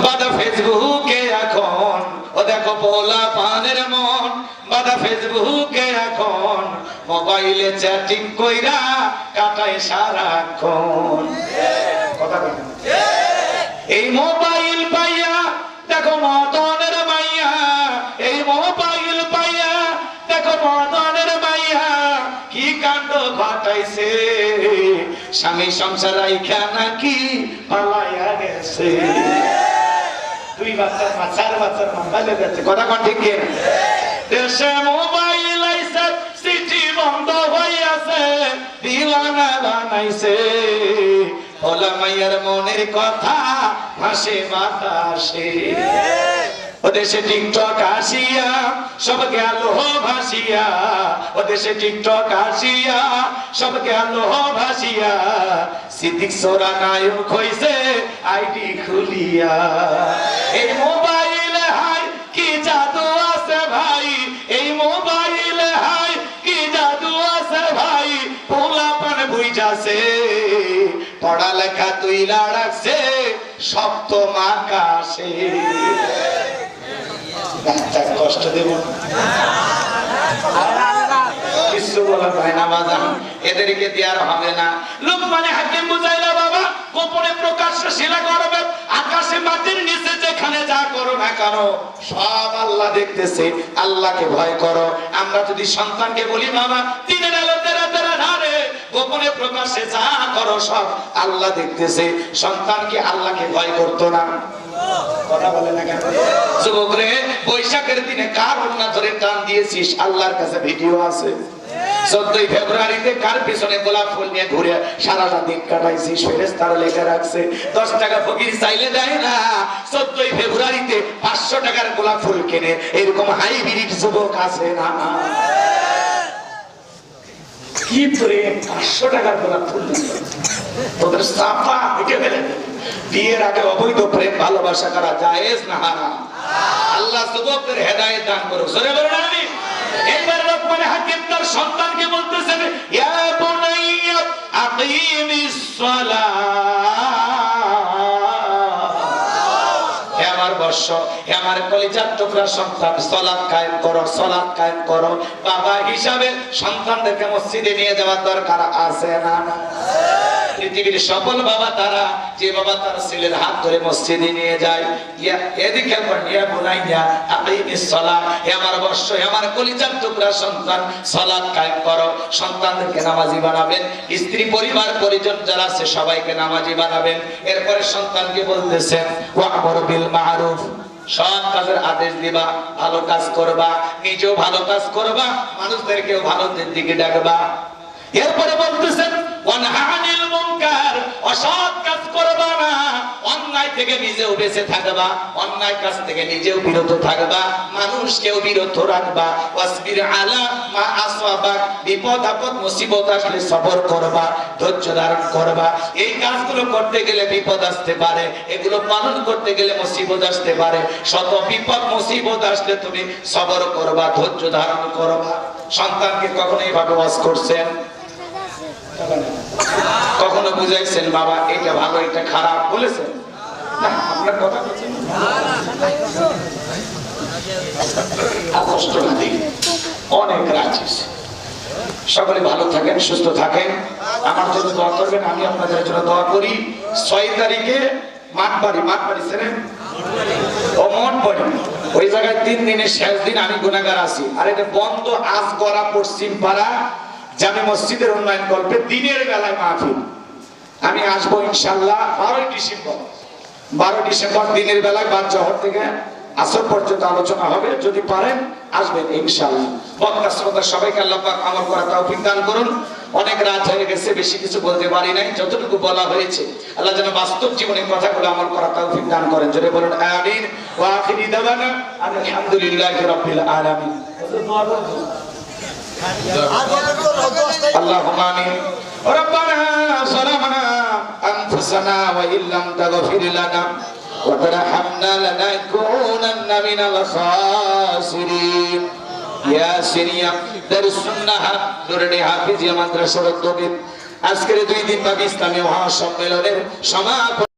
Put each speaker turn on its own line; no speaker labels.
বাধা ফেসবুকে এখন, ও দেখো পোলা পানের মন বাধা ফেসবুকে এখন, মোবাইলে চ্যাটিং কইরা কাটায় সারাক্ষণ। কথা বলেন এই মোবাইল পাইয়া দেখো মদনের মাইয়া, এই মোবাইল পাইয়া দেখো মদনের মাইয়া কি কাণ্ড ঘটাইছে, স্বামী সংসার রাইখা নাকি পালাইয়া গেছে। দুই বাচ্চার মা, চার বাচ্চার মা পালিয়ে যাচ্ছে। কথা কোন ঠিক কি? দেশে মোবাইল আইছে, সিটি বন্ধ হইয়াছে, দিওয়ানা বানাইছে, ওলা মাইয়ার মনের কথা ভাসে বাতাসে। ও দেশে টিকটক আসিয়া সব গেল ভাসিয়া, ও দেশে টিকটক আসিয়া সব গেল ভাসিয়া, সিদ্দিক সোরা নায়ক হইছে আইডি খুলিয়া। এই মোবাইলে হাই কি জাদু আছে ভাই, এই মোবাইলে হাই কি জাদু আছে ভাই, পোলাপান বুঝাছে পড়ালেখা তুইলা রাখছে সপ্তম আকাশে। কষ্ট দেব কিছু বলা হয় না বাজান, এদেরকে দেওয়ার হবে না। লোকমানে হাকিম বুঝাইলা বাবা গোপনে প্রকাশ্যে শিলা করবে, আকাশে মাটির নিচে যেখানে যা করো না কেন সব আল্লাহ দেখতেছে, আল্লাহকে ভয় করো। আমরা যদি সন্তানকে বলি বাবা দিনের আলো তেরা তেরা ধারে, গোপনে প্রকাশ্যে যা করো সব আল্লাহ দেখতেছে, সন্তানকে আল্লাহকে ভয় করতো না। কথা বলে না কেন? যুবক রে, বৈশাখের দিনে কার ওড়না ধরে টান দিয়েছিস আল্লাহর কাছে ভিডিও আছে। 14 ফেব্রুয়ারিতে কার পিছনে গোলাপ ফুল নিয়ে ঘুরে সারাটা দিন কাটাইছিস, ফেরেশতারা লেখা রাখছে 10 টাকা ফকির চাইলে দেয় না। 14 ফেব্রুয়ারিতে 500 টাকার গোলাপ ফুল কিনে এরকম হাইব্রিড যুবক আছে না? কি প্রেম! 500 টাকার গোলাপ ফুল তোদের সাফা উঠে ফেলে। বিয়ের আগে অবৈধ প্রেম ভালোবাসা করা জায়েজ না হারাম? আল্লাহ যুবকদের হেদায়েত দান করুক। সরে বলুন আমিন। এইবার লোকমান হাকিম তার সন্তানকে বলতেছেন, ইয়া বুনাইয়া আকিমিস সালাহ, হে আমার বর্ষ, হে আমার কলিজার টুকরা সন্তান, সালাত কায়েম করো, সালাত কায়েম করো। বাবা হিসাবে সন্তানদেরকে মসজিদে নিয়ে যাওয়ার দরকার আছে না? পৃথিবীর সফল বাবা তারা, যে বাবা তার ছেলের হাত ধরে মসজিদে নিয়ে যায়। এদিকে ইয়া বুনাইয়া আকিমিস সালাহ, হে আমার বর্ষ, হে আমার কলিজার টুকরা সন্তান, সালাত কায়েম করো। সন্তানদেরকে নামাজি বানাবেন, স্ত্রী পরিবার পরিজন যারা আছে সবাইকে নামাজি বানাবেন। এরপরে সন্তানকে বলতেছেন ওয়া'মুর বিল মা'রুফ, সৎ কাজের আদেশ দিবা, ভালো কাজ করবা, নিজেও ভালো কাজ করবা, মানুষদেরকেও ভালোর দিকে ডাকবা। এরপরে বলতেছেন ওয়ানহা আনিল মুনকার, অসৎ কাজ করবা না, অন্যায় থেকে নিজেও বেঁচে থাকবা, অন্যায় কাজ থেকে নিজেও বিরত থাকবা, মানুষকেও বিরত রাখবা। ওয়াসবির আলা মা আসওয়াবাক, বিপদ আপদ মুসিবত আসলে সবর করবা, ধৈর্য ধারণ করবা। এই কাজগুলো করতে গেলে বিপদ আসতে পারে, এগুলো পালন করতে গেলে মুসিবত আসতে পারে। শত বিপদ মুসিবত আসলে তুমি সবর করবা, ধৈর্য ধারণ করবা। সন্তানকে কখনো এইভাবে ওয়াজ করছেন? কখনো বুঝাইছেন বাবা এটা ভালো এটা খারাপ বলেছেন? না, আপনার কথা বলছেন অনেক রাজি। সকলে ভালো থাকেন, সুস্থ থাকেন, আমার জন্য দোয়া করবেন, আমি আপনাদের জন্য দোয়া করি। 6 তারিখে মাঠবাড়ি ছিলেন ও মঠবাড়ি, ওই জায়গায় 3 দিনের শেষ দিন আমি গুনাহগার আছি। আর এটা বন্ধ আজগরা পশ্চিম পাড়া জামে মসজিদের উন্নয়ন গল্পে দিনের বেলায় মাহফিল। আমি আসবো ইনশাআল্লাহ 12 ডিসেম্বর দিনের বেলায় বাদ জোহর থেকে আসর পর্যন্ত আলোচনা হবে। যদি পারেন আসবেন ইনশাআল্লাহ। বক্তা শ্রোতা সবাইকে আল্লাহ পাক আমল করার তৌফিক দান করুন। অনেক রাত হয়ে গেছে, বেশি কিছু বলতে পারি নাই, যতটুকু বলা হয়েছে আল্লাহ যেন বাস্তব জীবনের কথাগুলো আমল করার তৌফিক দান করেন। জোরে বলুন আমিন। ওয়া আখিরি দাওয়ানা আলহামদুলিল্লাহি রাব্বিল আলামিন। اللهم آمين. ربنا ظلمنا أنفسنا وإن لم تغفر لنا وترحمنا لنكونن من الخاسرين. ইয়াসিন দারুসুন্নাহ নুরুনি হাফিজিয়া মাদ্রাসার উদ্যোগে আজকের 2 দিন ব্যাপী ইসলামী মহাসম্মেলনের সমাপন।